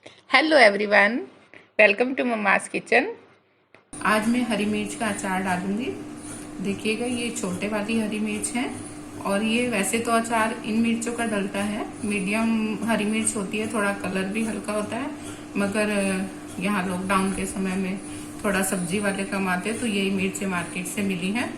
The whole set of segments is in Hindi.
Hello everyone, welcome to mumma's kitchen. आज मैं हरी मिर्च का अचार डालूंगी। देखिएगा, ये छोटे वाली हरी मिर्च है और ये वैसे तो अचार इन मिर्चों का डलता है। मीडियम हरी मिर्च होती है, थोड़ा कलर भी हल्का होता है, मगर यहाँ लॉकडाउन के समय में थोड़ा सब्जी वाले कम आते तो यही मिर्चें मार्केट से मिली हैं,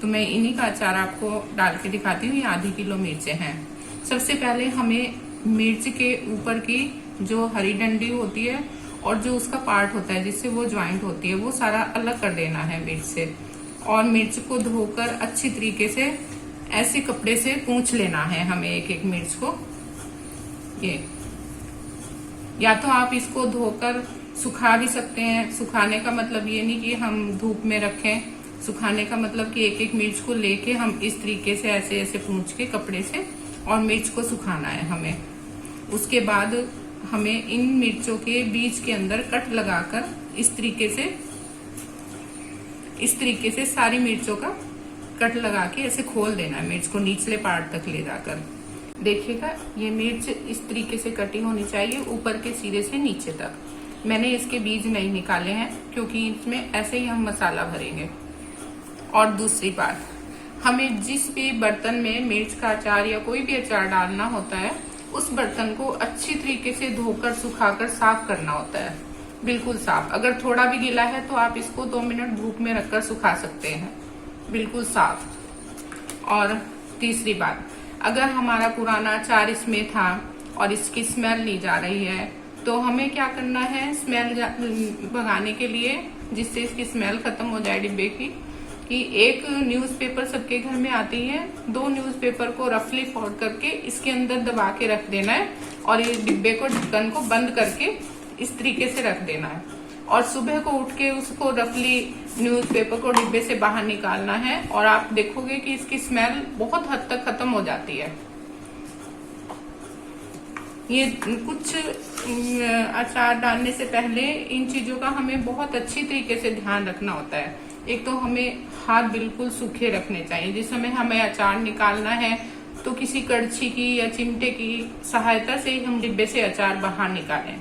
तो मैं इन्हीं का अचार आपको डाल के दिखाती हूँ। ये आधी किलो मिर्चें हैं। सबसे पहले हमें मिर्च के ऊपर की जो हरी डंडी होती है और जो उसका पार्ट होता है जिससे वो ज्वाइंट होती है, वो सारा अलग कर देना है मिर्च से। और मिर्च को धोकर अच्छी तरीके से ऐसे कपड़े से पूंछ लेना है हमें एक एक मिर्च को। ये या तो आप इसको धोकर सुखा भी सकते हैं। सुखाने का मतलब ये नहीं कि हम धूप में रखें, सुखाने का मतलब कि एक एक मिर्च को लेके हम इस तरीके से ऐसे ऐसे पूंछ के कपड़े से और मिर्च को सुखाना है हमें। उसके बाद हमें इन मिर्चों के बीच के अंदर कट लगाकर इस तरीके से सारी मिर्चों का कट लगा के ऐसे खोल देना है मिर्च को निचले पार्ट तक ले जाकर। देखिएगा, ये मिर्च इस तरीके से कटी होनी चाहिए, ऊपर के सिरे से नीचे तक। मैंने इसके बीज नहीं निकाले हैं क्योंकि इसमें ऐसे ही हम मसाला भरेंगे। और दूसरी बात, हमें जिस भी बर्तन में मिर्च का अचार या कोई भी अचार डालना होता है, उस बर्तन को अच्छी तरीके से धोकर सुखाकर साफ करना होता है, बिल्कुल साफ। अगर थोड़ा भी गीला है तो आप इसको 2 मिनट धूप में रखकर सुखा सकते हैं, बिल्कुल साफ। और तीसरी बात, अगर हमारा पुराना अचार इसमें था और इसकी स्मेल नहीं जा रही है तो हमें क्या करना है, स्मेल भगाने के लिए, जिससे इसकी स्मेल खत्म हो जाए डिब्बे की, कि एक न्यूज़पेपर सबके घर में आती है, 2 न्यूज़पेपर को रफली फोल्ड करके इसके अंदर दबा के रख देना है और ये डिब्बे को, ढक्कन को बंद करके इस तरीके से रख देना है। और सुबह को उठ के उसको रफली न्यूज़पेपर को डिब्बे से बाहर निकालना है और आप देखोगे कि इसकी स्मेल बहुत हद तक खत्म हो जाती है। ये कुछ अचार डालने से पहले इन चीजों का हमें बहुत अच्छी तरीके से ध्यान रखना होता है। एक तो हमें हाथ बिल्कुल सूखे रखने चाहिए। जिस समय हमें अचार निकालना है तो किसी कड़छी की या चिमटे की सहायता से ही हम डिब्बे से अचार बाहर निकालें।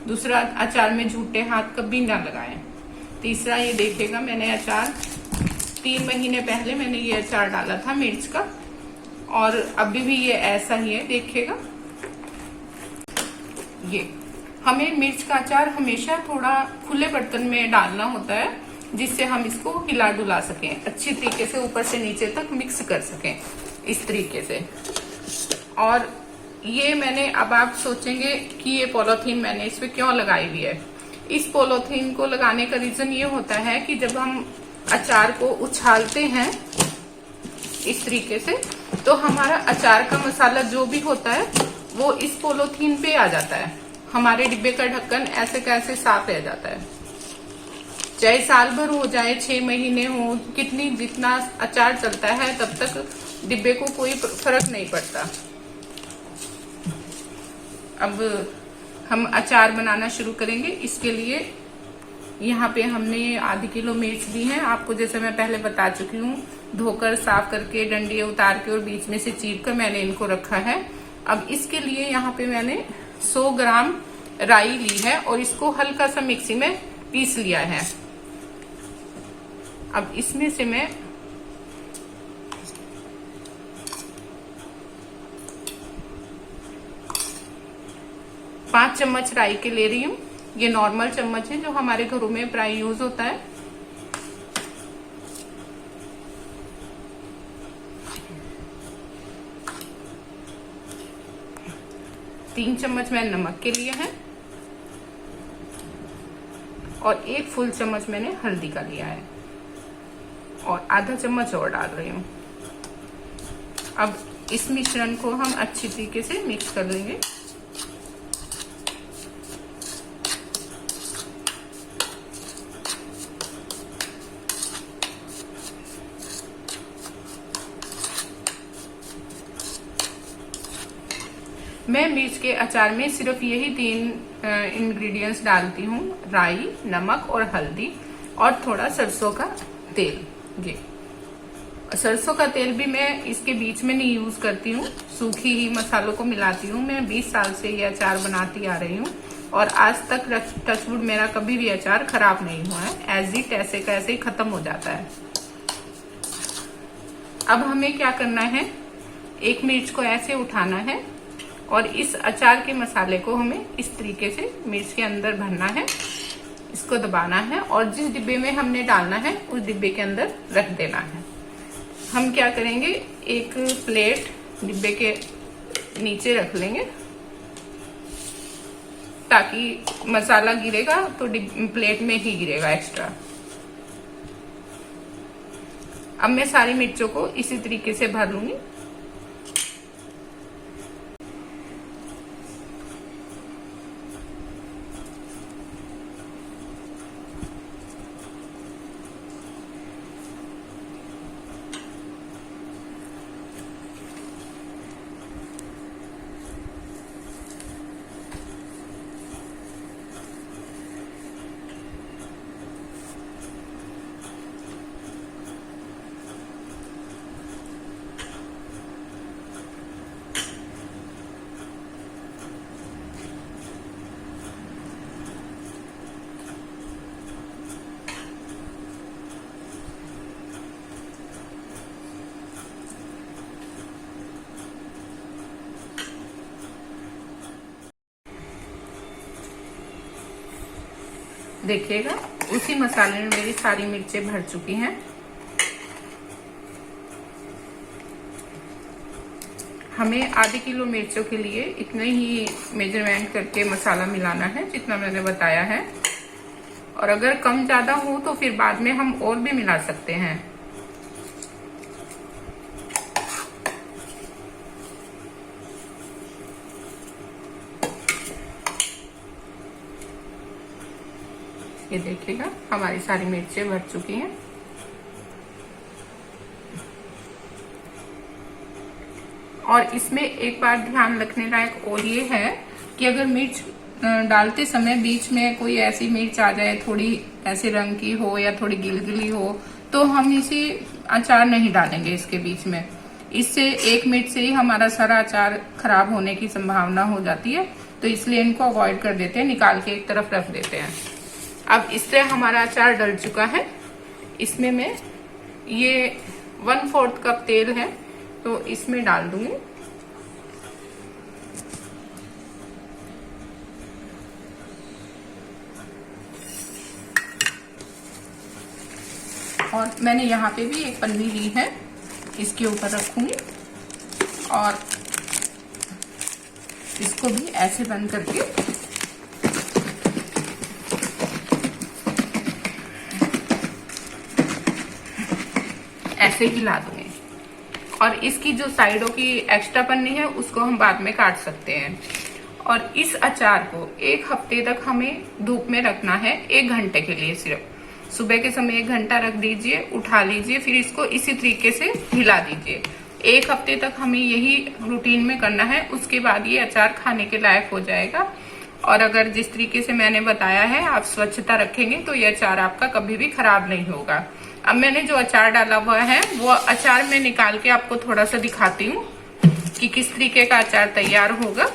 दूसरा, अचार में झूठे हाथ कभी ना लगाएं। तीसरा, ये देखिएगा, मैंने अचार 3 महीने पहले मैंने ये अचार डाला था मिर्च का और अभी भी ये ऐसा ही है, देखिएगा। ये हमें मिर्च का अचार हमेशा थोड़ा खुले बर्तन में डालना होता है, जिससे हम इसको हिला डुला सकें, अच्छी तरीके से ऊपर से नीचे तक मिक्स कर सकें, इस तरीके से। और ये मैंने, अब आप सोचेंगे कि ये पॉलीथीन मैंने इस पे क्यों लगाई हुई है। इस पॉलीथीन को लगाने का रीजन ये होता है कि जब हम अचार को उछालते हैं इस तरीके से, तो हमारा अचार का मसाला जो भी होता है वो इस पॉलीथीन पे आ जाता है। हमारे डिब्बे का ढक्कन ऐसे कैसे साफ रह जाता है। चाहे साल भर हो जाए, 6 महीने हो, जितना अचार चलता है तब तक डिब्बे को कोई फर्क नहीं पड़ता। अब हम अचार बनाना शुरू करेंगे। इसके लिए यहाँ पे हमने आधी किलो मिर्च ली है। आपको जैसे मैं पहले बता चुकी हूँ, धोकर साफ करके डंडी उतार के और बीच में से चीर कर मैंने इनको रखा है। अब इसके लिए यहाँ पे मैंने 100 ग्राम राई ली है और इसको हल्का सा मिक्सी में पीस लिया है। अब इसमें से मैं पांच चम्मच राई के ले रही हूँ। ये नॉर्मल चम्मच है जो हमारे घरों में प्राय यूज होता है। तीन चम्मच मैंने नमक के लिए हैं और 1 फुल चम्मच मैंने हल्दी का लिया है और आधा चम्मच और डाल रही हूँ। अब इस मिश्रण को हम अच्छी तरीके से मिक्स कर लेंगे। मैं मिर्च के अचार में सिर्फ यही 3 इंग्रेडिएंट्स डालती हूँ, राई, नमक और हल्दी, और थोड़ा सरसों का तेल। ये सरसों का तेल भी मैं इसके बीच में नहीं यूज करती हूँ, सूखी ही मसालों को मिलाती हूँ। मैं 20 साल से ये अचार बनाती आ रही हूँ और आज तक टचवुड मेरा कभी भी अचार खराब नहीं हुआ है, एज इट ऐसे का ऐसे ही खत्म हो जाता है। अब हमें क्या करना है, एक मिर्च को ऐसे उठाना है और इस अचार के मसाले को हमें इस तरीके से मिर्च के अंदर भरना है, इसको दबाना है और जिस डिब्बे में हमने डालना है उस डिब्बे के अंदर रख देना है। हम क्या करेंगे, एक प्लेट डिब्बे के नीचे रख लेंगे ताकि मसाला गिरेगा तो प्लेट में ही गिरेगा एक्स्ट्रा। अब मैं सारी मिर्चों को इसी तरीके से भर लूंगी। देखिएगा उसी मसाले में मेरी सारी मिर्चें भर चुकी हैं। हमें आधे किलो मिर्चों के लिए इतना ही मेजरमेंट करके मसाला मिलाना है जितना मैंने बताया है, और अगर कम ज्यादा हो तो फिर बाद में हम और भी मिला सकते हैं। ये देखिएगा हमारी सारी मिर्चें भर चुकी हैं। और इसमें एक बार ध्यान रखने लायक और ये है कि अगर मिर्च डालते समय बीच में कोई ऐसी मिर्च आ जाए थोड़ी ऐसे रंग की हो या थोड़ी गिलगिली हो तो हम इसे अचार नहीं डालेंगे इसके बीच में। इससे एक मिर्च से ही हमारा सारा अचार खराब होने की संभावना हो जाती है, तो इसलिए इनको अवॉइड कर देते हैं, निकाल के एक तरफ रख देते हैं। अब इससे हमारा अचार डल चुका है। इसमें मैं ये 1/4 कप तेल है तो इसमें डाल दूंगी। और मैंने यहाँ पे भी एक पन्नी ली है, इसके ऊपर रखूंगी और इसको भी ऐसे बंद करके ऐसे ही ला दूंगी। और इसकी जो साइडों की एक्स्ट्रा पन्नी है उसको हम बाद में काट सकते हैं। और इस अचार को 1 हफ्ते तक हमें धूप में रखना है, 1 घंटे के लिए सिर्फ। सुबह के समय 1 घंटा रख दीजिए, उठा लीजिए, फिर इसको इसी तरीके से हिला दीजिए। 1 हफ्ते तक हमें यही रूटीन में करना है, उसके बाद ये अचार खाने के लायक हो जाएगा। और अगर जिस तरीके से मैंने बताया है आप स्वच्छता रखेंगे तो ये अचार आपका कभी भी खराब नहीं होगा। अब मैंने जो अचार डाला हुआ है वो अचार मैं निकाल के आपको थोड़ा सा दिखाती हूँ कि किस तरीके का अचार तैयार होगा।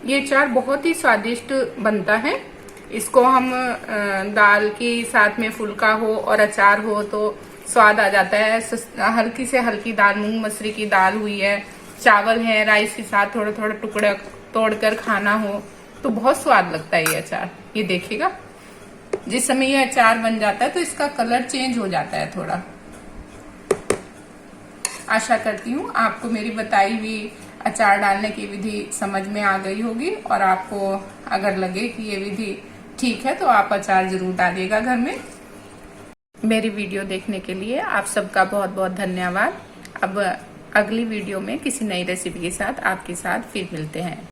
ये अचार बहुत ही स्वादिष्ट बनता है। इसको हम दाल के साथ में फुल्का हो और अचार हो तो स्वाद आ जाता है। हल्की से हल्की दाल, मूंग मसूरी की दाल हुई है, चावल है, राइस के साथ थोड़ा थोड़ा टुकड़ा तोड़कर खाना हो तो बहुत स्वाद लगता है ये अचार। ये देखिएगा जिस समय ये अचार बन जाता है तो इसका कलर चेंज हो जाता है थोड़ा। आशा करती हूँ आपको मेरी बताई हुई अचार डालने की विधि समझ में आ गई होगी, और आपको अगर लगे कि ये विधि ठीक है तो आप अचार जरूर डालिएगा घर में। मेरी वीडियो देखने के लिए आप सबका बहुत बहुत धन्यवाद। अब अगली वीडियो में किसी नई रेसिपी के साथ आपके साथ फिर मिलते हैं।